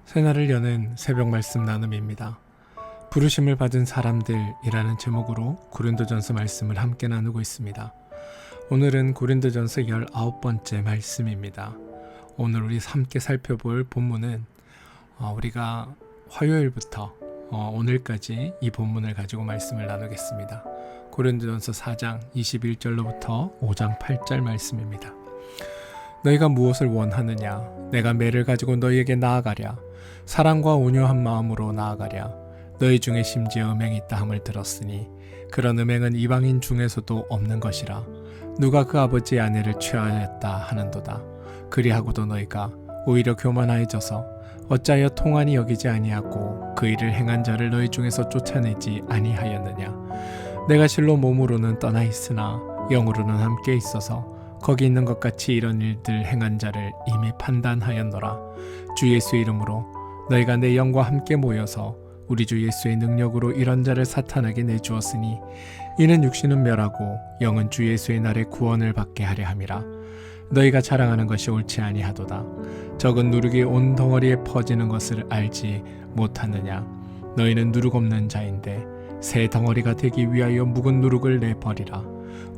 새날을 여는 새벽 말씀 나눔입니다. 부르심을 받은 사람들이라는 제목으로 고린도전서 말씀을 함께 나누고 있습니다. 오늘은 고린도전서 19번째 말씀입니다. 오늘 우리 함께 살펴볼 본문은 우리가 화요일부터 오늘까지 이 본문을 가지고 말씀을 나누겠습니다. 고린도전서 4장 21절로부터 5장 8절 말씀입니다. 너희가 무엇을 원하느냐? 내가 매를 가지고 너희에게 나아가랴. 사랑과 온유한 마음으로 나아가랴. 너희 중에 심지어 음행이 있다 함을 들었으니 그런 음행은 이방인 중에서도 없는 것이라. 누가 그 아버지의 아내를 취하였다 하는도다. 그리하고도 너희가 오히려 교만하여져서 어찌하여 통한이 여기지 아니하고 그 일을 행한 자를 너희 중에서 쫓아내지 아니하였느냐. 내가 실로 몸으로는 떠나 있으나 영으로는 함께 있어서 거기 있는 것 같이 이런 일들 행한 자를 이미 판단하였노라. 주 예수 이름으로 너희가 내 영과 함께 모여서 우리 주 예수의 능력으로 이런 자를 사탄에게 내주었으니 이는 육신은 멸하고 영은 주 예수의 날에 구원을 받게 하려 함이라. 너희가 자랑하는 것이 옳지 아니하도다. 적은 누룩이 온 덩어리에 퍼지는 것을 알지 못하느냐. 너희는 누룩 없는 자인데 새 덩어리가 되기 위하여 묵은 누룩을 내버리라.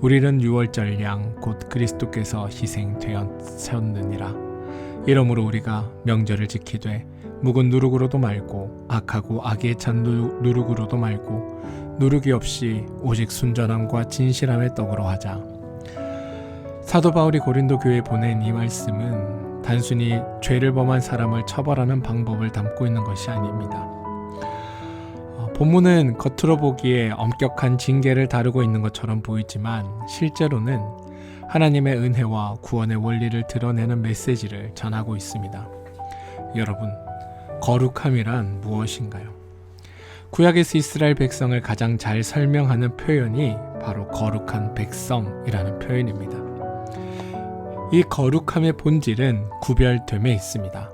우리는 유월절 양 곧 그리스도께서 희생되었느니라. 이러므로 우리가 명절을 지키되 묵은 누룩으로도 말고 악하고 악에 찬 누룩으로도 말고 누룩이 없이 오직 순전함과 진실함의 떡으로 하자. 사도 바울이 고린도 교회에 보낸 이 말씀은 단순히 죄를 범한 사람을 처벌하는 방법을 담고 있는 것이 아닙니다. 본문은 겉으로 보기에 엄격한 징계를 다루고 있는 것처럼 보이지만 실제로는 하나님의 은혜와 구원의 원리를 드러내는 메시지를 전하고 있습니다. 여러분, 거룩함이란 무엇인가요? 구약에서 이스라엘 백성을 가장 잘 설명하는 표현이 바로 거룩한 백성이라는 표현입니다. 이 거룩함의 본질은 구별됨에 있습니다.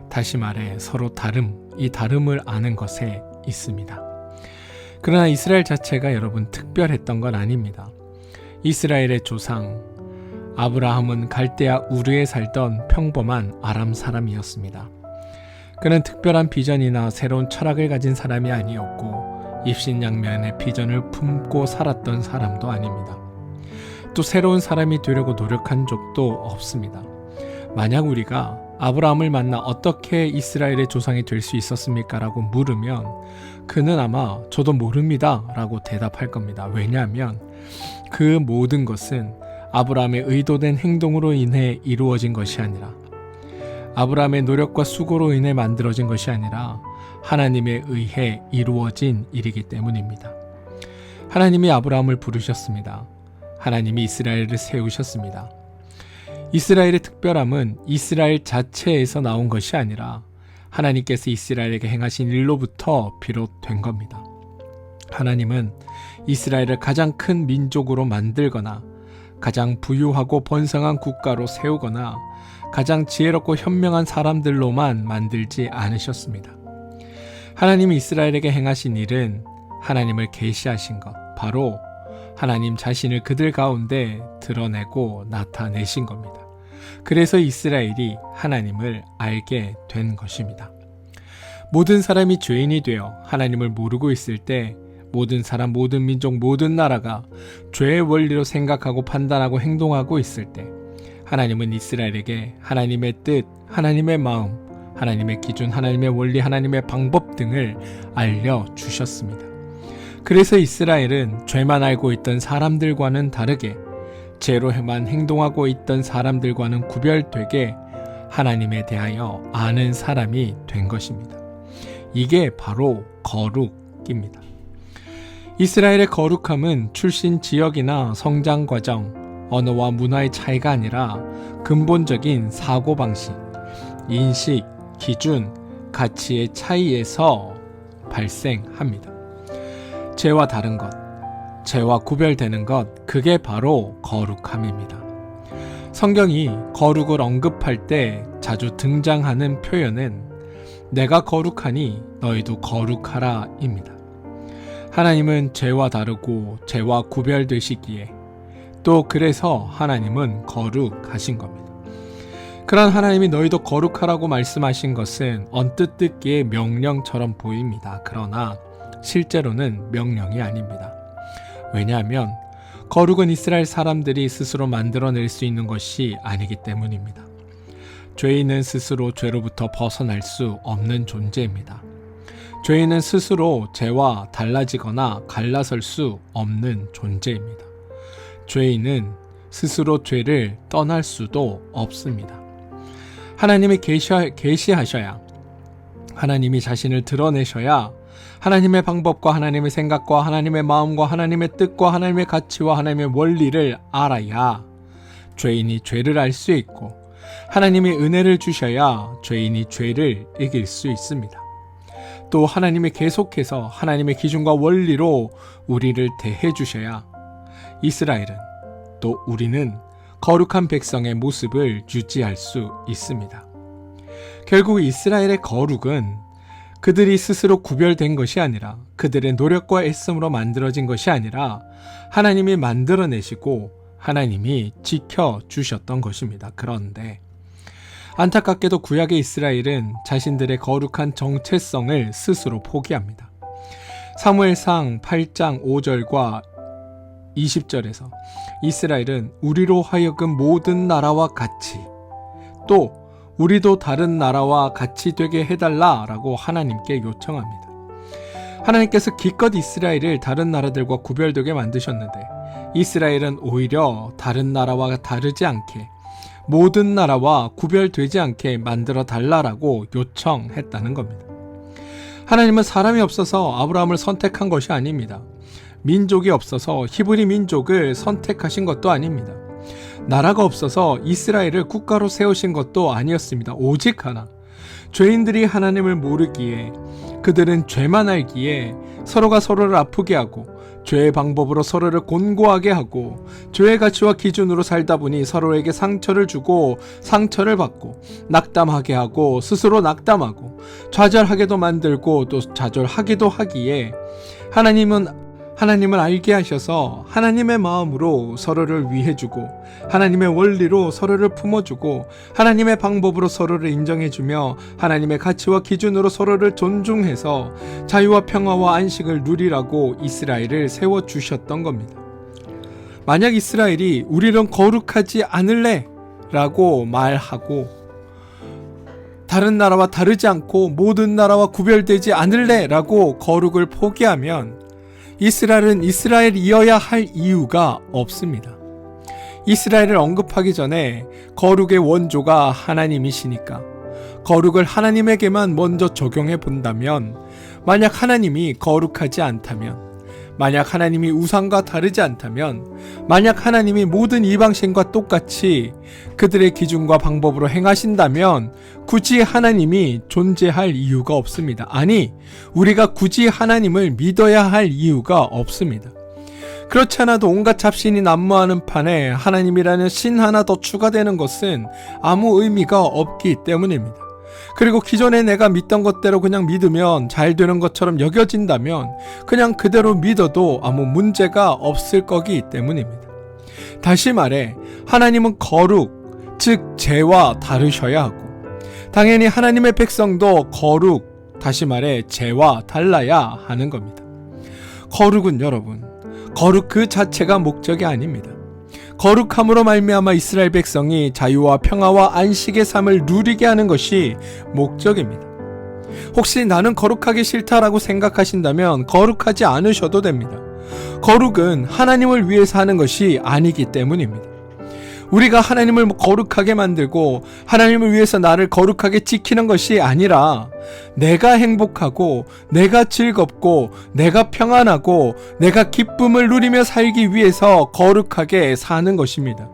다시 말해 서로 다름, 이 다름을 아는 것에 있습니다. 그러나 이스라엘 자체가 여러분 특별했던 건 아닙니다. 이스라엘의 조상 아브라함은 갈대아 우르에 살던 평범한 아람 사람이었습니다. 그는 특별한 비전이나 새로운 철학을 가진 사람이 아니었고 입신양면의 비전을 품고 살았던 사람도 아닙니다. 또 새로운 사람이 되려고 노력한 적도 없습니다. 만약 우리가 아브라함을 만나 어떻게 이스라엘의 조상이 될 수 있었습니까? 라고 물으면 그는 아마 저도 모릅니다 라고 대답할 겁니다. 왜냐하면 그 모든 것은 아브라함의 의도된 행동으로 인해 이루어진 것이 아니라 아브라함의 노력과 수고로 인해 만들어진 것이 아니라 하나님에 의해 이루어진 일이기 때문입니다. 하나님이 아브라함을 부르셨습니다. 하나님이 이스라엘을 세우셨습니다. 이스라엘의 특별함은 이스라엘 자체에서 나온 것이 아니라 하나님께서 이스라엘에게 행하신 일로부터 비롯된 겁니다. 하나님은 이스라엘을 가장 큰 민족으로 만들거나 가장 부유하고 번성한 국가로 세우거나 가장 지혜롭고 현명한 사람들로만 만들지 않으셨습니다. 하나님이 이스라엘에게 행하신 일은 하나님을 계시하신 것, 바로 하나님 자신을 그들 가운데 드러내고 나타내신 겁니다. 그래서 이스라엘이 하나님을 알게 된 것입니다. 모든 사람이 죄인이 되어 하나님을 모르고 있을 때 모든 사람, 모든 민족, 모든 나라가 죄의 원리로 생각하고 판단하고 행동하고 있을 때 하나님은 이스라엘에게 하나님의 뜻, 하나님의 마음, 하나님의 기준, 하나님의 원리, 하나님의 방법 등을 알려주셨습니다. 그래서 이스라엘은 죄만 알고 있던 사람들과는 다르게 죄로만 행동하고 있던 사람들과는 구별되게 하나님에 대하여 아는 사람이 된 것입니다. 이게 바로 거룩입니다. 이스라엘의 거룩함은 출신 지역이나 성장 과정, 언어와 문화의 차이가 아니라 근본적인 사고방식, 인식, 기준, 가치의 차이에서 발생합니다. 죄와 다른 것, 죄와 구별되는 것, 그게 바로 거룩함입니다. 성경이 거룩을 언급할 때 자주 등장하는 표현은 내가 거룩하니 너희도 거룩하라 입니다. 하나님은 죄와 다르고 죄와 구별되시기에 또 그래서 하나님은 거룩하신 겁니다. 그런 하나님이 너희도 거룩하라고 말씀하신 것은 언뜻 듣기에 명령처럼 보입니다. 그러나 실제로는 명령이 아닙니다. 왜냐하면 거룩은 이스라엘 사람들이 스스로 만들어낼 수 있는 것이 아니기 때문입니다. 죄인은 스스로 죄로부터 벗어날 수 없는 존재입니다. 죄인은 스스로 죄와 달라지거나 갈라설 수 없는 존재입니다. 죄인은 스스로 죄를 떠날 수도 없습니다. 하나님이 계시하셔야, 하나님이 자신을 드러내셔야 하나님의 방법과 하나님의 생각과 하나님의 마음과 하나님의 뜻과 하나님의 가치와 하나님의 원리를 알아야 죄인이 죄를 알 수 있고, 하나님이 은혜를 주셔야 죄인이 죄를 이길 수 있습니다. 또 하나님이 계속해서 하나님의 기준과 원리로 우리를 대해 주셔야 이스라엘은, 또 우리는 거룩한 백성의 모습을 유지할 수 있습니다. 결국 이스라엘의 거룩은 그들이 스스로 구별된 것이 아니라, 그들의 노력과 애씀으로 만들어진 것이 아니라 하나님이 만들어내시고 하나님이 지켜주셨던 것입니다. 그런데 안타깝게도 구약의 이스라엘은 자신들의 거룩한 정체성을 스스로 포기합니다. 사무엘상 8장 5절과 20절에서 이스라엘은 우리로 하여금 모든 나라와 같이, 또 우리도 다른 나라와 같이 되게 해달라라고 하나님께 요청합니다. 하나님께서 기껏 이스라엘을 다른 나라들과 구별되게 만드셨는데 이스라엘은 오히려 다른 나라와 다르지 않게, 모든 나라와 구별되지 않게 만들어 달라라고 요청했다는 겁니다. 하나님은 사람이 없어서 아브라함을 선택한 것이 아닙니다. 민족이 없어서 히브리 민족을 선택하신 것도 아닙니다. 나라가 없어서 이스라엘을 국가로 세우신 것도 아니었습니다. 오직 하나, 죄인들이 하나님을 모르기에, 그들은 죄만 알기에 서로가 서로를 아프게 하고 죄의 방법으로 서로를 곤고하게 하고 죄의 가치와 기준으로 살다 보니 서로에게 상처를 주고 상처를 받고 낙담하게 하고 스스로 낙담하고 좌절하게도 만들고 또 좌절하기도 하기에 하나님을 알게 하셔서 하나님의 마음으로 서로를 위해주고 하나님의 원리로 서로를 품어주고 하나님의 방법으로 서로를 인정해주며 하나님의 가치와 기준으로 서로를 존중해서 자유와 평화와 안식을 누리라고 이스라엘을 세워주셨던 겁니다. 만약 이스라엘이 우리는 거룩하지 않을래 라고 말하고 다른 나라와 다르지 않고 모든 나라와 구별되지 않을래 라고 거룩을 포기하면 이스라엘은 이스라엘이어야 할 이유가 없습니다. 이스라엘을 언급하기 전에 거룩의 원조가 하나님이시니까 거룩을 하나님에게만 먼저 적용해 본다면, 만약 하나님이 거룩하지 않다면, 만약 하나님이 우상과 다르지 않다면, 만약 하나님이 모든 이방신과 똑같이 그들의 기준과 방법으로 행하신다면 굳이 하나님이 존재할 이유가 없습니다. 아니, 우리가 굳이 하나님을 믿어야 할 이유가 없습니다. 그렇지 않아도 온갖 잡신이 난무하는 판에 하나님이라는 신 하나 더 추가되는 것은 아무 의미가 없기 때문입니다. 그리고 기존에 내가 믿던 것대로 그냥 믿으면 잘 되는 것처럼 여겨진다면 그냥 그대로 믿어도 아무 문제가 없을 거기 때문입니다. 다시 말해, 하나님은 거룩, 즉 죄와 다르셔야 하고, 당연히 하나님의 백성도 거룩, 다시 말해 죄와 달라야 하는 겁니다. 거룩은 여러분, 거룩 그 자체가 목적이 아닙니다. 거룩함으로 말미암아 이스라엘 백성이 자유와 평화와 안식의 삶을 누리게 하는 것이 목적입니다. 혹시 나는 거룩하기 싫다라고 생각하신다면 거룩하지 않으셔도 됩니다. 거룩은 하나님을 위해서 하는 것이 아니기 때문입니다. 우리가 하나님을 거룩하게 만들고 하나님을 위해서 나를 거룩하게 지키는 것이 아니라 내가 행복하고 내가 즐겁고 내가 평안하고 내가 기쁨을 누리며 살기 위해서 거룩하게 사는 것입니다.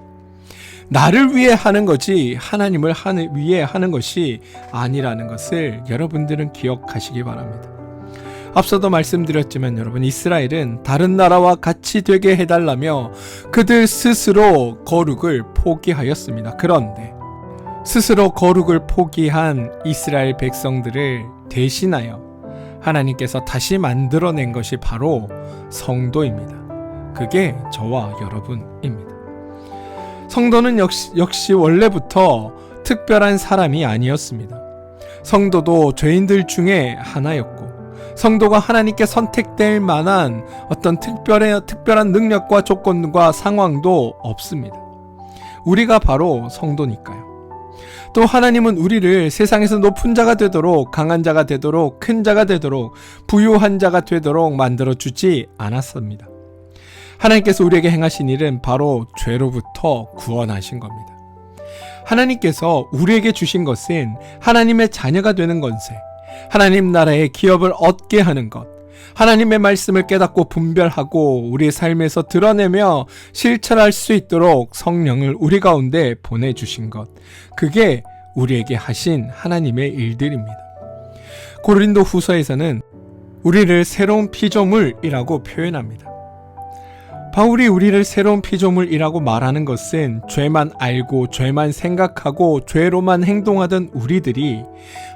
나를 위해 하는 거지 하나님을 위해 하는 것이 아니라는 것을 여러분들은 기억하시기 바랍니다. 앞서도 말씀드렸지만 여러분, 이스라엘은 다른 나라와 같이 되게 해달라며 그들 스스로 거룩을 포기하였습니다. 그런데 스스로 거룩을 포기한 이스라엘 백성들을 대신하여 하나님께서 다시 만들어낸 것이 바로 성도입니다. 그게 저와 여러분입니다. 성도는 역시 원래부터 특별한 사람이 아니었습니다. 성도도 죄인들 중에 하나였고 성도가 하나님께 선택될 만한 어떤 특별한 능력과 조건과 상황도 없습니다. 우리가 바로 성도니까요. 또 하나님은 우리를 세상에서 높은 자가 되도록, 강한 자가 되도록, 큰 자가 되도록, 부유한 자가 되도록 만들어주지 않았습니다. 하나님께서 우리에게 행하신 일은 바로 죄로부터 구원하신 겁니다. 하나님께서 우리에게 주신 것은 하나님의 자녀가 되는 권세, 하나님 나라의 기업을 얻게 하는 것, 하나님의 말씀을 깨닫고 분별하고 우리의 삶에서 드러내며 실천할 수 있도록 성령을 우리 가운데 보내주신 것, 그게 우리에게 하신 하나님의 일들입니다. 고린도 후서에서는 우리를 새로운 피조물이라고 표현합니다. 바울이 우리를 새로운 피조물이라고 말하는 것은 죄만 알고 죄만 생각하고 죄로만 행동하던 우리들이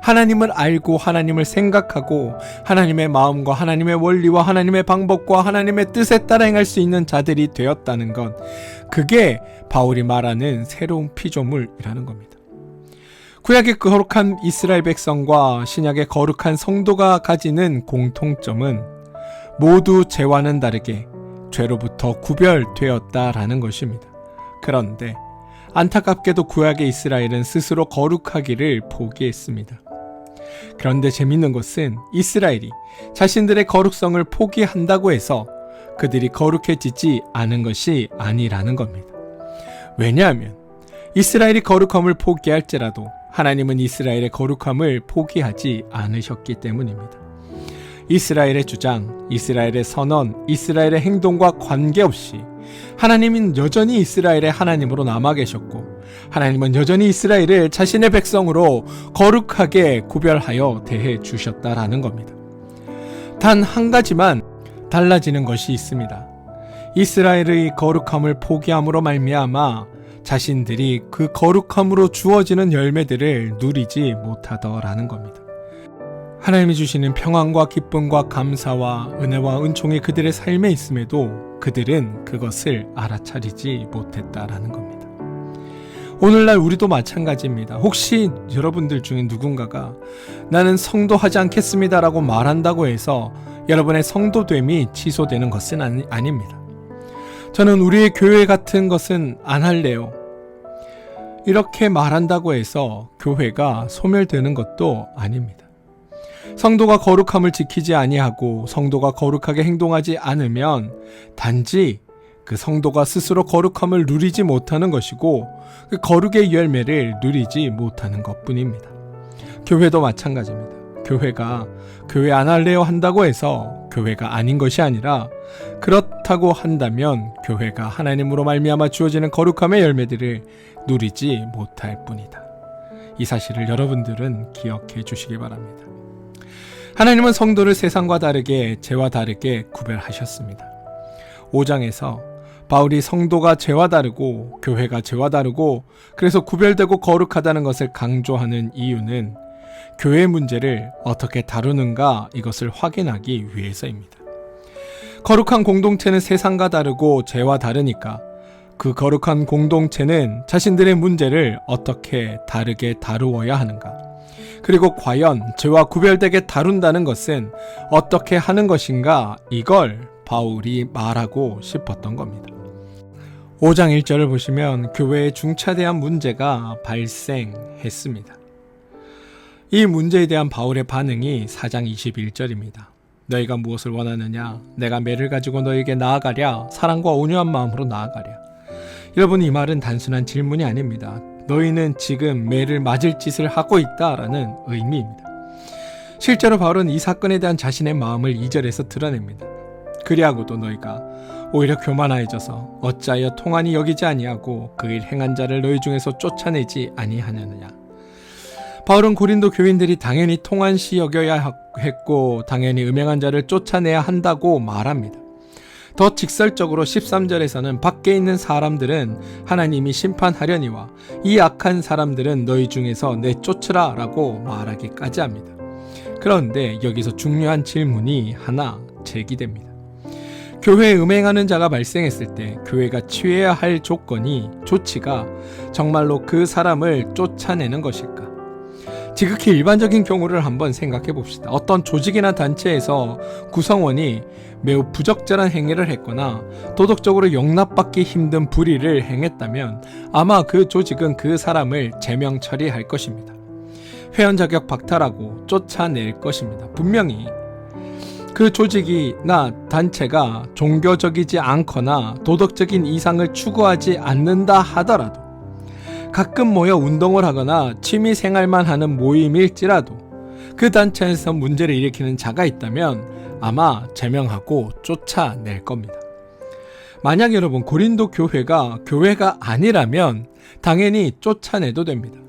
하나님을 알고 하나님을 생각하고 하나님의 마음과 하나님의 원리와 하나님의 방법과 하나님의 뜻에 따라 행할 수 있는 자들이 되었다는 것, 그게 바울이 말하는 새로운 피조물이라는 겁니다. 구약의 거룩한 이스라엘 백성과 신약의 거룩한 성도가 가지는 공통점은 모두 죄와는 다르게 죄로부터 구별되었다라는 것입니다. 그런데 안타깝게도 구약의 이스라엘은 스스로 거룩하기를 포기했습니다. 그런데 재밌는 것은 이스라엘이 자신들의 거룩성을 포기한다고 해서 그들이 거룩해지지 않은 것이 아니라는 겁니다. 왜냐하면 이스라엘이 거룩함을 포기할지라도 하나님은 이스라엘의 거룩함을 포기하지 않으셨기 때문입니다. 이스라엘의 주장, 이스라엘의 선언, 이스라엘의 행동과 관계없이 하나님은 여전히 이스라엘의 하나님으로 남아 계셨고 하나님은 여전히 이스라엘을 자신의 백성으로 거룩하게 구별하여 대해 주셨다라는 겁니다. 단 한 가지만 달라지는 것이 있습니다. 이스라엘의 거룩함을 포기함으로 말미암아 자신들이 그 거룩함으로 주어지는 열매들을 누리지 못하더라는 겁니다. 하나님이 주시는 평안과 기쁨과 감사와 은혜와 은총이 그들의 삶에 있음에도 그들은 그것을 알아차리지 못했다라는 겁니다. 오늘날 우리도 마찬가지입니다. 혹시 여러분들 중에 누군가가 나는 성도하지 않겠습니다라고 말한다고 해서 여러분의 성도됨이 취소되는 것은 아닙니다. 저는 우리의 교회 같은 것은 안 할래요. 이렇게 말한다고 해서 교회가 소멸되는 것도 아닙니다. 성도가 거룩함을 지키지 아니하고 성도가 거룩하게 행동하지 않으면 단지 그 성도가 스스로 거룩함을 누리지 못하는 것이고 그 거룩의 열매를 누리지 못하는 것뿐입니다. 교회도 마찬가지입니다. 교회가 교회 안 할래요 한다고 해서 교회가 아닌 것이 아니라 그렇다고 한다면 교회가 하나님으로 말미암아 주어지는 거룩함의 열매들을 누리지 못할 뿐이다. 이 사실을 여러분들은 기억해 주시기 바랍니다. 하나님은 성도를 세상과 다르게 죄와 다르게 구별하셨습니다. 5장에서 바울이 성도가 죄와 다르고 교회가 죄와 다르고 그래서 구별되고 거룩하다는 것을 강조하는 이유는 교회 문제를 어떻게 다루는가 이것을 확인하기 위해서입니다. 거룩한 공동체는 세상과 다르고 죄와 다르니까 그 거룩한 공동체는 자신들의 문제를 어떻게 다르게 다루어야 하는가, 그리고 과연 죄와 구별되게 다룬다는 것은 어떻게 하는 것인가, 이걸 바울이 말하고 싶었던 겁니다. 5장 1절을 보시면 교회에 중차대한 문제가 발생했습니다. 이 문제에 대한 바울의 반응이 4장 21절입니다. 너희가 무엇을 원하느냐? 내가 매를 가지고 너희에게 나아가랴? 사랑과 온유한 마음으로 나아가랴? 여러분, 이 말은 단순한 질문이 아닙니다. 너희는 지금 매를 맞을 짓을 하고 있다라는 의미입니다. 실제로 바울은 이 사건에 대한 자신의 마음을 2절에서 드러냅니다. 그리하고도 너희가 오히려 교만하여져서 어찌하여 통한이 여기지 아니하고 그 일 행한 자를 너희 중에서 쫓아내지 아니하느냐. 바울은 고린도 교인들이 당연히 통한시 여겨야 했고 당연히 음행한 자를 쫓아내야 한다고 말합니다. 더 직설적으로 13절에서는 밖에 있는 사람들은 하나님이 심판하려니와 이 악한 사람들은 너희 중에서 내쫓으라 라고 말하기까지 합니다. 그런데 여기서 중요한 질문이 하나 제기됩니다. 교회에 음행하는 자가 발생했을 때 교회가 취해야 할 조치가 정말로 그 사람을 쫓아내는 것일까? 지극히 일반적인 경우를 한번 생각해 봅시다. 어떤 조직이나 단체에서 구성원이 매우 부적절한 행위를 했거나 도덕적으로 용납받기 힘든 불의를 행했다면 아마 그 조직은 그 사람을 제명 처리할 것입니다. 회원 자격 박탈하고 쫓아낼 것입니다. 분명히 그 조직이나 단체가 종교적이지 않거나 도덕적인 이상을 추구하지 않는다 하더라도 가끔 모여 운동을 하거나 취미 생활만 하는 모임일지라도 그 단체에서 문제를 일으키는 자가 있다면 아마 제명하고 쫓아낼 겁니다. 만약 여러분 고린도 교회가 아니라면 당연히 쫓아내도 됩니다.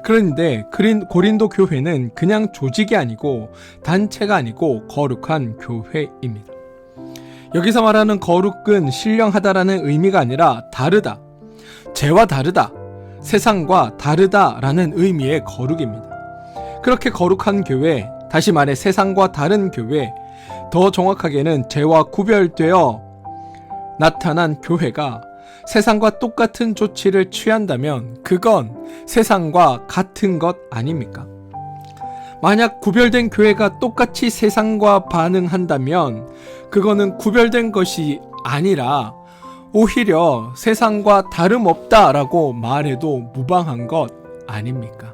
그런데 고린도 교회는 그냥 조직이 아니고 단체가 아니고 거룩한 교회입니다. 여기서 말하는 거룩은 신령하다라는 의미가 아니라 다르다, 죄와 다르다, 세상과 다르다라는 의미의 거룩입니다. 그렇게 거룩한 교회, 다시 말해 세상과 다른 교회, 더 정확하게는 죄와 구별되어 나타난 교회가 세상과 똑같은 조치를 취한다면 그건 세상과 같은 것 아닙니까? 만약 구별된 교회가 똑같이 세상과 반응한다면 그거는 구별된 것이 아니라 오히려 세상과 다름없다라고 말해도 무방한 것 아닙니까?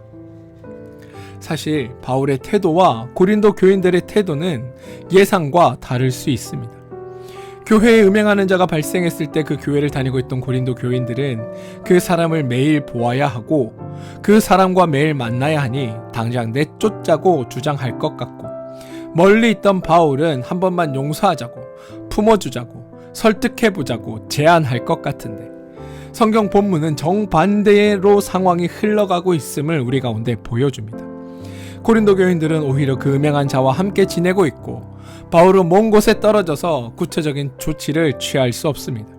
사실 바울의 태도와 고린도 교인들의 태도는 예상과 다를 수 있습니다. 교회에 음행하는 자가 발생했을 때 그 교회를 다니고 있던 고린도 교인들은 그 사람을 매일 보아야 하고 그 사람과 매일 만나야 하니 당장 내쫓자고 주장할 것 같고, 멀리 있던 바울은 한 번만 용서하자고, 품어주자고, 설득해보자고 제안할 것 같은데 성경 본문은 정반대로 상황이 흘러가고 있음을 우리 가운데 보여줍니다. 고린도 교인들은 오히려 그 음행한 자와 함께 지내고 있고 바울은 먼 곳에 떨어져서 구체적인 조치를 취할 수 없습니다.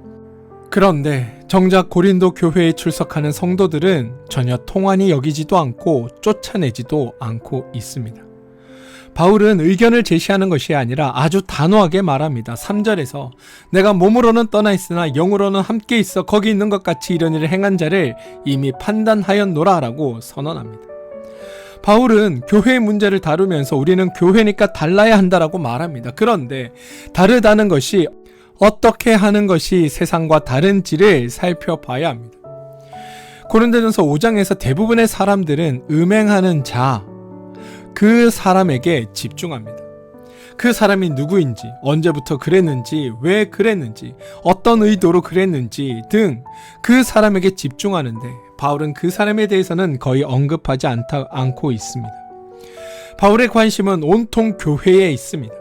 그런데 정작 고린도 교회에 출석하는 성도들은 전혀 통한이 여기지도 않고 쫓아내지도 않고 있습니다. 바울은 의견을 제시하는 것이 아니라 아주 단호하게 말합니다. 3절에서 내가 몸으로는 떠나 있으나 영으로는 함께 있어 거기 있는 것 같이 이런 일을 행한 자를 이미 판단하였노라 라고 선언합니다. 바울은 교회의 문제를 다루면서 우리는 교회니까 달라야 한다라고 말합니다. 그런데 다르다는 것이 어떻게 하는 것이 세상과 다른지를 살펴봐야 합니다. 고린도전서 5장에서 대부분의 사람들은 음행하는 자, 그 사람에게 집중합니다. 그 사람이 누구인지, 언제부터 그랬는지, 왜 그랬는지, 어떤 의도로 그랬는지 등 그 사람에게 집중하는데 바울은 그 사람에 대해서는 거의 언급하지 않고 있습니다. 바울의 관심은 온통 교회에 있습니다.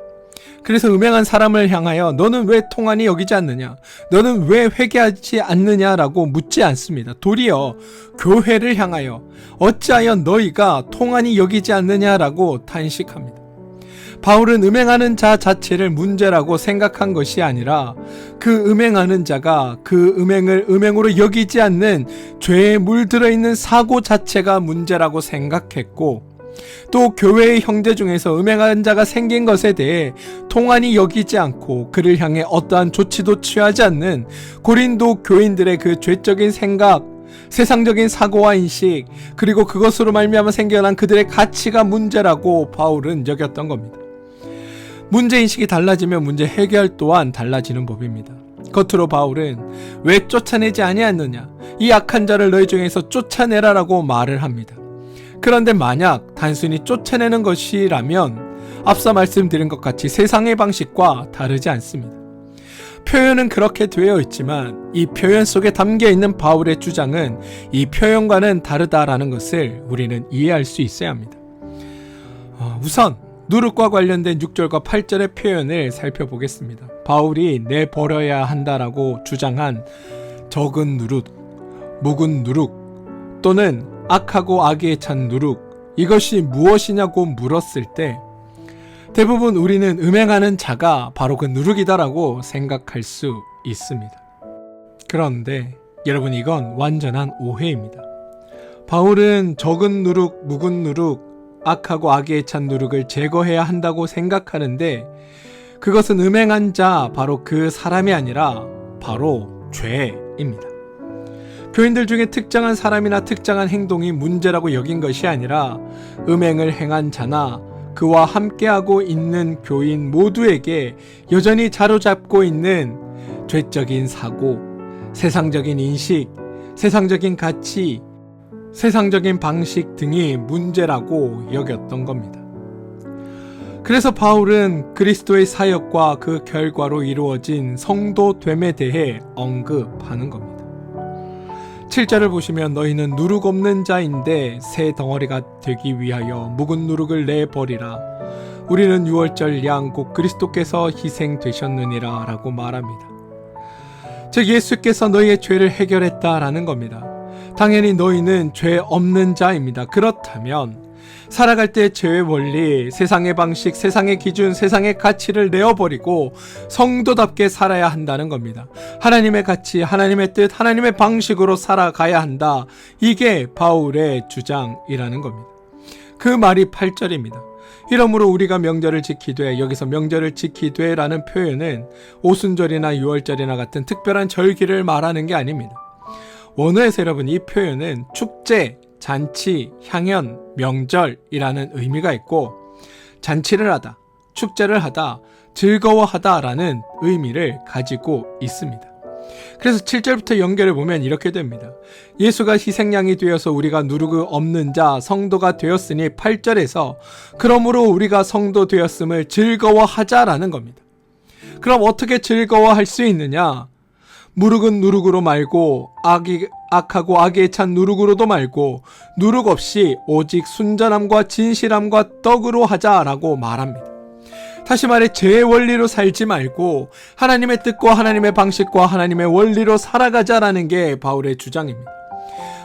그래서 음행한 사람을 향하여 너는 왜 통한이 여기지 않느냐, 너는 왜 회개하지 않느냐라고 묻지 않습니다. 도리어 교회를 향하여 어찌하여 너희가 통한이 여기지 않느냐라고 탄식합니다. 바울은 음행하는 자 자체를 문제라고 생각한 것이 아니라 그 음행하는 자가 그 음행을 음행으로 여기지 않는 죄에 물들어 있는 사고 자체가 문제라고 생각했고, 또 교회의 형제 중에서 음행하는 자가 생긴 것에 대해 통한이 여기지 않고 그를 향해 어떠한 조치도 취하지 않는 고린도 교인들의 그 죄적인 생각, 세상적인 사고와 인식, 그리고 그것으로 말미암아 생겨난 그들의 가치가 문제라고 바울은 여겼던 겁니다. 문제인식이 달라지면 문제 해결 또한 달라지는 법입니다. 겉으로 바울은 왜 쫓아내지 아니하느냐, 이 악한 자를 너희 중에서 쫓아내라라고 말을 합니다. 그런데 만약 단순히 쫓아내는 것이라면 앞서 말씀드린 것 같이 세상의 방식과 다르지 않습니다. 표현은 그렇게 되어 있지만 이 표현 속에 담겨 있는 바울의 주장은 이 표현과는 다르다라는 것을 우리는 이해할 수 있어야 합니다. 우선 누룩과 관련된 6절과 8절의 표현을 살펴보겠습니다. 바울이 내버려야 한다라고 주장한 적은 누룩, 묵은 누룩 또는 악하고 악에 찬 누룩, 이것이 무엇이냐고 물었을 때 대부분 우리는 음행하는 자가 바로 그 누룩이다라고 생각할 수 있습니다. 그런데 여러분, 이건 완전한 오해입니다. 바울은 적은 누룩, 묵은 누룩, 악하고 악에 찬 누룩을 제거해야 한다고 생각하는데 그것은 음행한 자, 바로 그 사람이 아니라 바로 죄입니다. 교인들 중에 특정한 사람이나 특정한 행동이 문제라고 여긴 것이 아니라 음행을 행한 자나 그와 함께하고 있는 교인 모두에게 여전히 자로잡고 있는 죄적인 사고, 세상적인 인식, 세상적인 가치, 세상적인 방식 등이 문제라고 여겼던 겁니다. 그래서 바울은 그리스도의 사역과 그 결과로 이루어진 성도됨에 대해 언급하는 겁니다. 7절을 보시면 너희는 누룩 없는 자인데 새 덩어리가 되기 위하여 묵은 누룩을 내버리라. 우리는 유월절 양 곧 그리스도께서 희생되셨느니라 라고 말합니다. 즉 예수께서 너희의 죄를 해결했다라는 겁니다. 당연히 너희는 죄 없는 자입니다. 그렇다면 살아갈 때 죄의 원리, 세상의 방식, 세상의 기준, 세상의 가치를 내어버리고 성도답게 살아야 한다는 겁니다. 하나님의 가치, 하나님의 뜻, 하나님의 방식으로 살아가야 한다. 이게 바울의 주장이라는 겁니다. 그 말이 8절입니다. 이러므로 우리가 명절을 지키되, 여기서 명절을 지키되 라는 표현은 오순절이나 유월절이나 같은 특별한 절기를 말하는 게 아닙니다. 원어에서 여러분 이 표현은 축제, 잔치, 향연, 명절이라는 의미가 있고 잔치를 하다, 축제를 하다, 즐거워하다 라는 의미를 가지고 있습니다. 그래서 7절부터 연결해 보면 이렇게 됩니다. 예수가 희생양이 되어서 우리가 누룩 없는 자, 성도가 되었으니 8절에서 그러므로 우리가 성도 되었음을 즐거워하자라는 겁니다. 그럼 어떻게 즐거워할 수 있느냐? 무룩은 누룩으로 말고 악하고 악에 찬 누룩으로도 말고 누룩 없이 오직 순전함과 진실함과 떡으로 하자라고 말합니다. 다시 말해 죄의 원리로 살지 말고 하나님의 뜻과 하나님의 방식과 하나님의 원리로 살아가자라는 게 바울의 주장입니다.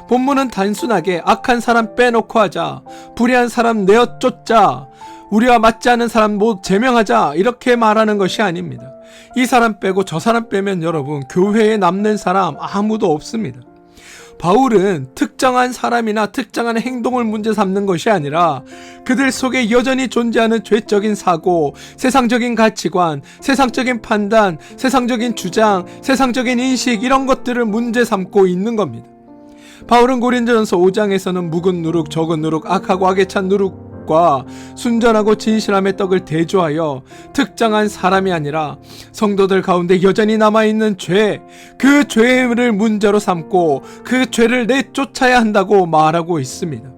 본문은 단순하게 악한 사람 빼놓고 하자, 불의한 사람 내어 쫓자, 우리와 맞지 않는 사람 모두 제명하자 이렇게 말하는 것이 아닙니다. 이 사람 빼고 저 사람 빼면 여러분 교회에 남는 사람 아무도 없습니다. 바울은 특정한 사람이나 특정한 행동을 문제 삼는 것이 아니라 그들 속에 여전히 존재하는 죄적인 사고, 세상적인 가치관, 세상적인 판단, 세상적인 주장, 세상적인 인식 이런 것들을 문제 삼고 있는 겁니다. 바울은 고린도전서 5장에서는 묵은 누룩, 적은 누룩, 악하고 악에 찬 누룩과 순전하고 진실함의 떡을 대조하여 특정한 사람이 아니라 성도들 가운데 여전히 남아있는 죄, 그 죄를 문제로 삼고 그 죄를 내쫓아야 한다고 말하고 있습니다.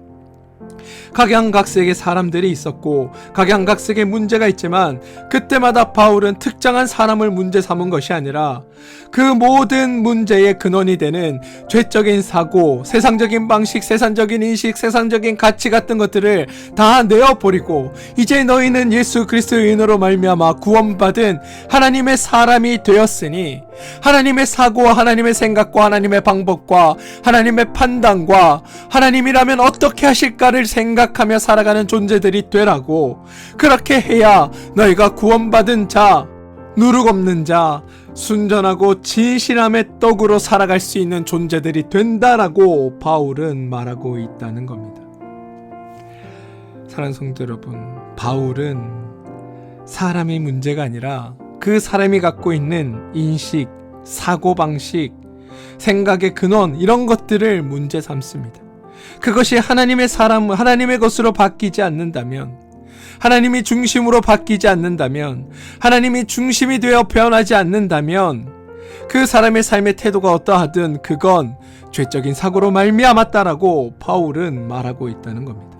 각양각색의 사람들이 있었고 각양각색의 문제가 있지만 그때마다 바울은 특정한 사람을 문제 삼은 것이 아니라 그 모든 문제의 근원이 되는 죄적인 사고, 세상적인 방식, 세상적인 인식, 세상적인 가치 같은 것들을 다 내어버리고 이제 너희는 예수 그리스도의 은혜로 말미암아 구원받은 하나님의 사람이 되었으니 하나님의 사고와 하나님의 생각과 하나님의 방법과 하나님의 판단과 하나님이라면 어떻게 하실까를 생각하며 살아가는 존재들이 되라고. 그렇게 해야 너희가 구원받은 자, 누룩 없는 자, 순전하고 진실함의 떡으로 살아갈 수 있는 존재들이 된다라고 바울은 말하고 있다는 겁니다. 사랑하는 성도 여러분, 바울은 사람이 문제가 아니라 그 사람이 갖고 있는 인식, 사고방식, 생각의 근원 이런 것들을 문제 삼습니다. 그것이 하나님의 사람, 하나님의 것으로 바뀌지 않는다면, 하나님이 중심으로 바뀌지 않는다면, 하나님이 중심이 되어 변하지 않는다면 그 사람의 삶의 태도가 어떠하든 그건 죄적인 사고로 말미암았다라고 바울은 말하고 있다는 겁니다.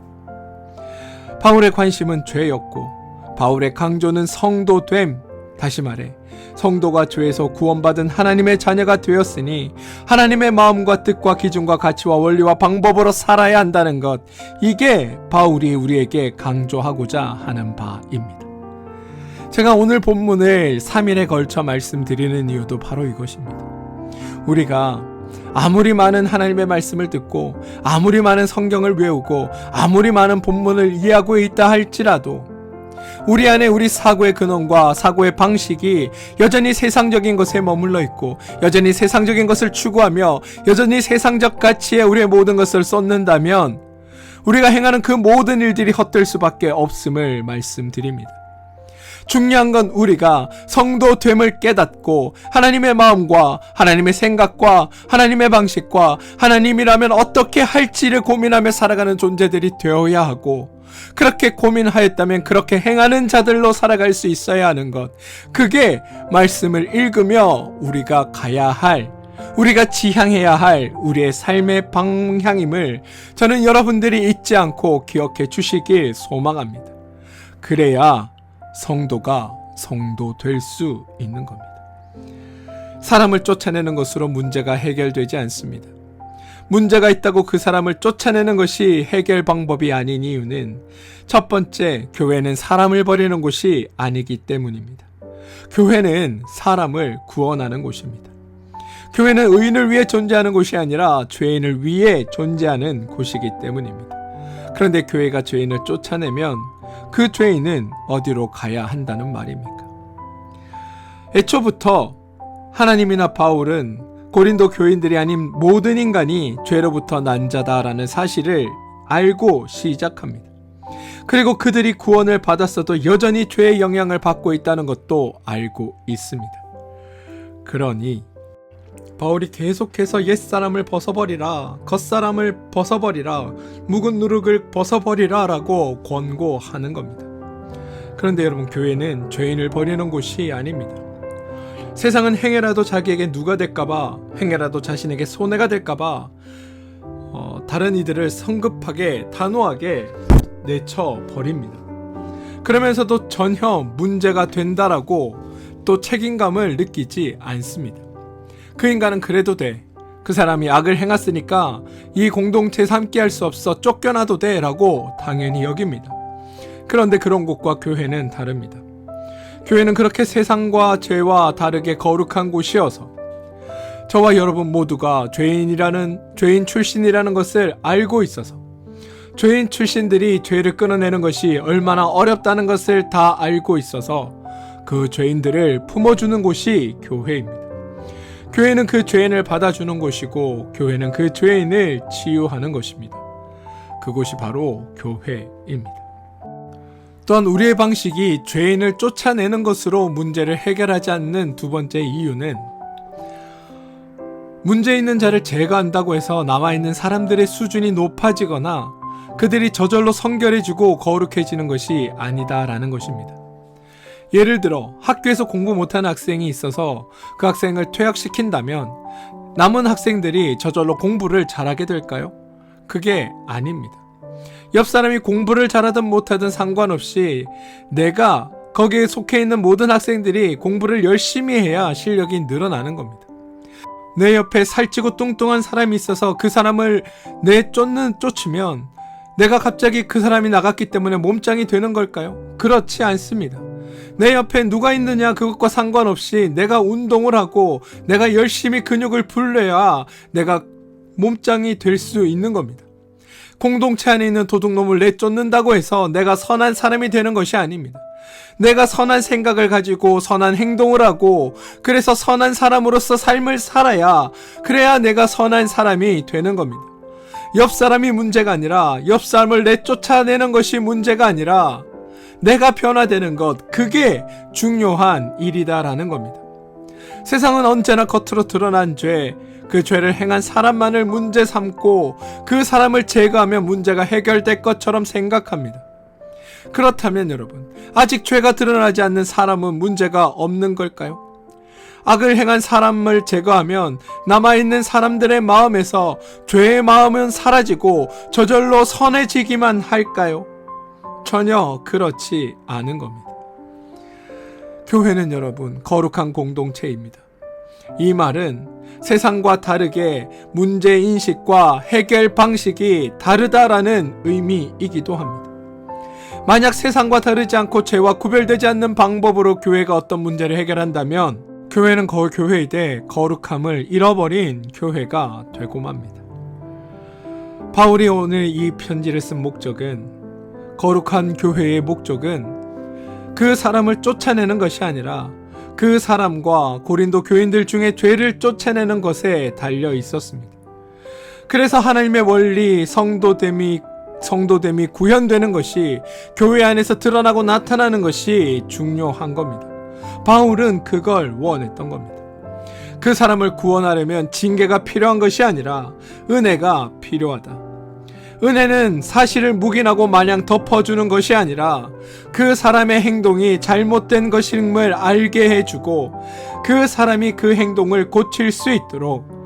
바울의 관심은 죄였고 바울의 강조는 성도됨, 다시 말해 성도가 죄에서 구원받은 하나님의 자녀가 되었으니 하나님의 마음과 뜻과 기준과 가치와 원리와 방법으로 살아야 한다는 것, 이게 바울이 우리에게 강조하고자 하는 바입니다. 제가 오늘 본문을 3일에 걸쳐 말씀드리는 이유도 바로 이것입니다. 우리가 아무리 많은 하나님의 말씀을 듣고 아무리 많은 성경을 외우고 아무리 많은 본문을 이해하고 있다 할지라도 우리 안에 우리 사고의 근원과 사고의 방식이 여전히 세상적인 것에 머물러 있고 여전히 세상적인 것을 추구하며 여전히 세상적 가치에 우리의 모든 것을 쏟는다면 우리가 행하는 그 모든 일들이 헛될 수밖에 없음을 말씀드립니다. 중요한 건 우리가 성도됨을 깨닫고 하나님의 마음과 하나님의 생각과 하나님의 방식과 하나님이라면 어떻게 할지를 고민하며 살아가는 존재들이 되어야 하고, 그렇게 고민하였다면 그렇게 행하는 자들로 살아갈 수 있어야 하는 것, 그게 말씀을 읽으며 우리가 가야 할, 우리가 지향해야 할 우리의 삶의 방향임을 저는 여러분들이 잊지 않고 기억해 주시길 소망합니다. 그래야 성도가 성도 될 수 있는 겁니다. 사람을 쫓아내는 것으로 문제가 해결되지 않습니다. 문제가 있다고 그 사람을 쫓아내는 것이 해결 방법이 아닌 이유는, 첫 번째, 교회는 사람을 버리는 곳이 아니기 때문입니다. 교회는 사람을 구원하는 곳입니다. 교회는 의인을 위해 존재하는 곳이 아니라 죄인을 위해 존재하는 곳이기 때문입니다. 그런데 교회가 죄인을 쫓아내면 그 죄인은 어디로 가야 한다는 말입니까? 애초부터 하나님이나 바울은 고린도 교인들이 아닌 모든 인간이 죄로부터 난 자다라는 사실을 알고 시작합니다. 그리고 그들이 구원을 받았어도 여전히 죄의 영향을 받고 있다는 것도 알고 있습니다. 그러니 바울이 계속해서 옛사람을 벗어버리라, 겉사람을 벗어버리라, 묵은 누룩을 벗어버리라 라고 권고하는 겁니다. 그런데 여러분, 교회는 죄인을 버리는 곳이 아닙니다. 세상은 행여라도 자기에게 누가 될까봐, 행여라도 자신에게 손해가 될까봐 다른 이들을 성급하게 단호하게 내쳐버립니다. 그러면서도 전혀 문제가 된다라고 또 책임감을 느끼지 않습니다. 그 인간은 그래도 돼, 그 사람이 악을 행했으니까 이 공동체에서 함께할 수 없어, 쫓겨나도 돼 라고 당연히 여깁니다. 그런데 그런 곳과 교회는 다릅니다. 교회는 그렇게 세상과 죄와 다르게 거룩한 곳이어서 저와 여러분 모두가 죄인 출신이라는 것을 알고 있어서, 죄인 출신들이 죄를 끊어내는 것이 얼마나 어렵다는 것을 다 알고 있어서 그 죄인들을 품어주는 곳이 교회입니다. 교회는 그 죄인을 받아주는 곳이고, 교회는 그 죄인을 치유하는 것입니다. 그곳이 바로 교회입니다. 또한 우리의 방식이 죄인을 쫓아내는 것으로 문제를 해결하지 않는 두 번째 이유는, 문제 있는 자를 제거한다고 해서 남아있는 사람들의 수준이 높아지거나 그들이 저절로 성결해지고 거룩해지는 것이 아니다라는 것입니다. 예를 들어 학교에서 공부 못하는 학생이 있어서 그 학생을 퇴학시킨다면 남은 학생들이 저절로 공부를 잘하게 될까요? 그게 아닙니다. 옆 사람이 공부를 잘하든 못하든 상관없이 내가 거기에 속해 있는 모든 학생들이 공부를 열심히 해야 실력이 늘어나는 겁니다. 내 옆에 살찌고 뚱뚱한 사람이 있어서 그 사람을 쫓으면 내가 갑자기 그 사람이 나갔기 때문에 몸짱이 되는 걸까요? 그렇지 않습니다. 내 옆에 누가 있느냐 그것과 상관없이 내가 운동을 하고 내가 열심히 근육을 불려야 내가 몸짱이 될 수 있는 겁니다. 공동체 안에 있는 도둑놈을 내쫓는다고 해서 내가 선한 사람이 되는 것이 아닙니다. 내가 선한 생각을 가지고 선한 행동을 하고 그래서 선한 사람으로서 삶을 살아야, 그래야 내가 선한 사람이 되는 겁니다. 옆 사람이 문제가 아니라, 옆 사람을 내쫓아내는 것이 문제가 아니라 내가 변화되는 것, 그게 중요한 일이다라는 겁니다. 세상은 언제나 겉으로 드러난 죄, 그 죄를 행한 사람만을 문제 삼고 그 사람을 제거하면 문제가 해결될 것처럼 생각합니다. 그렇다면 여러분, 아직 죄가 드러나지 않는 사람은 문제가 없는 걸까요? 악을 행한 사람을 제거하면 남아있는 사람들의 마음에서 죄의 마음은 사라지고 저절로 선해지기만 할까요? 전혀 그렇지 않은 겁니다. 교회는 여러분, 거룩한 공동체입니다. 이 말은 세상과 다르게 문제인식과 해결 방식이 다르다라는 의미이기도 합니다. 만약 세상과 다르지 않고 죄와 구별되지 않는 방법으로 교회가 어떤 문제를 해결한다면 교회는 교회이되 거룩함을 잃어버린 교회가 되고 맙니다. 바울이 오늘 이 편지를 쓴 목적은, 거룩한 교회의 목적은 그 사람을 쫓아내는 것이 아니라 그 사람과 고린도 교인들 중에 죄를 쫓아내는 것에 달려 있었습니다. 그래서 하나님의 원리, 성도됨이 성도됨이 구현되는 것이 교회 안에서 드러나고 나타나는 것이 중요한 겁니다. 바울은 그걸 원했던 겁니다. 그 사람을 구원하려면 징계가 필요한 것이 아니라 은혜가 필요하다. 은혜는 사실을 묵인하고 마냥 덮어주는 것이 아니라 그 사람의 행동이 잘못된 것임을 알게 해주고 그 사람이 그 행동을 고칠 수 있도록,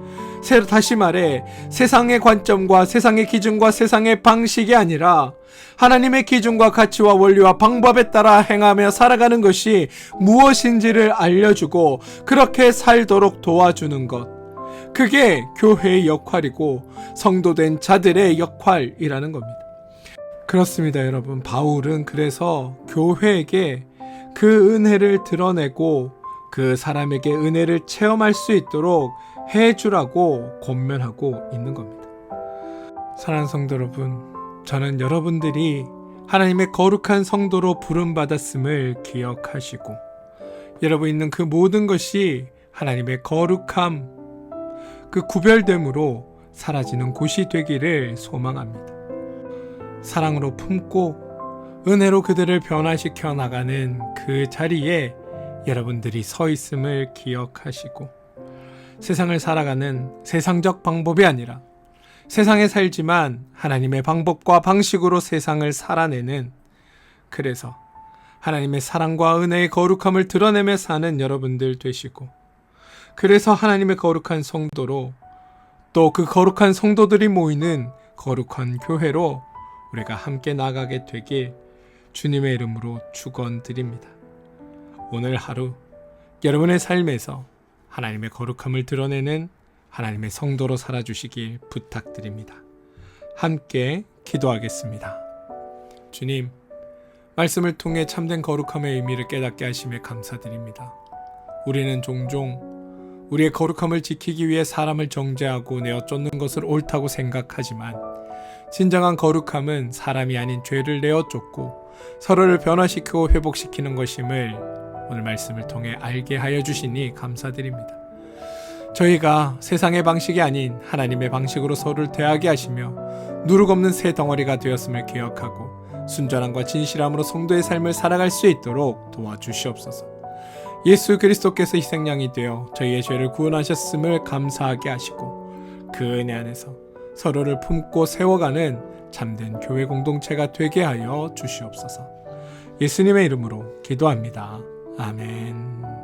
다시 말해 세상의 관점과 세상의 기준과 세상의 방식이 아니라 하나님의 기준과 가치와 원리와 방법에 따라 행하며 살아가는 것이 무엇인지를 알려주고 그렇게 살도록 도와주는 것, 그게 교회의 역할이고 성도된 자들의 역할이라는 겁니다. 그렇습니다, 여러분. 바울은 그래서 교회에게 그 은혜를 드러내고 그 사람에게 은혜를 체험할 수 있도록 해주라고 권면하고 있는 겁니다. 사랑하는 성도 여러분, 저는 여러분들이 하나님의 거룩한 성도로 부름받았음을 기억하시고 여러분 있는 그 모든 것이 하나님의 거룩함, 그 구별됨으로 사라지는 곳이 되기를 소망합니다. 사랑으로 품고 은혜로 그들을 변화시켜 나가는 그 자리에 여러분들이 서 있음을 기억하시고 세상을 살아가는 세상적 방법이 아니라 세상에 살지만 하나님의 방법과 방식으로 세상을 살아내는, 그래서 하나님의 사랑과 은혜의 거룩함을 드러내며 사는 여러분들 되시고, 그래서 하나님의 거룩한 성도로, 또 그 거룩한 성도들이 모이는 거룩한 교회로 우리가 함께 나가게 되길 주님의 이름으로 축원드립니다. 오늘 하루 여러분의 삶에서 하나님의 거룩함을 드러내는 하나님의 성도로 살아주시길 부탁드립니다. 함께 기도하겠습니다. 주님, 말씀을 통해 참된 거룩함의 의미를 깨닫게 하심에 감사드립니다. 우리는 종종 우리의 거룩함을 지키기 위해 사람을 정죄하고 내어 쫓는 것을 옳다고 생각하지만 진정한 거룩함은 사람이 아닌 죄를 내어 쫓고 서로를 변화시키고 회복시키는 것임을 오늘 말씀을 통해 알게 하여 주시니 감사드립니다. 저희가 세상의 방식이 아닌 하나님의 방식으로 서로를 대하게 하시며 누룩 없는 새 덩어리가 되었음을 기억하고 순전함과 진실함으로 성도의 삶을 살아갈 수 있도록 도와주시옵소서. 예수 그리스도께서 희생양이 되어 저희의 죄를 구원하셨음을 감사하게 하시고 그 은혜 안에서 서로를 품고 세워가는 참된 교회 공동체가 되게 하여 주시옵소서. 예수님의 이름으로 기도합니다. 아멘.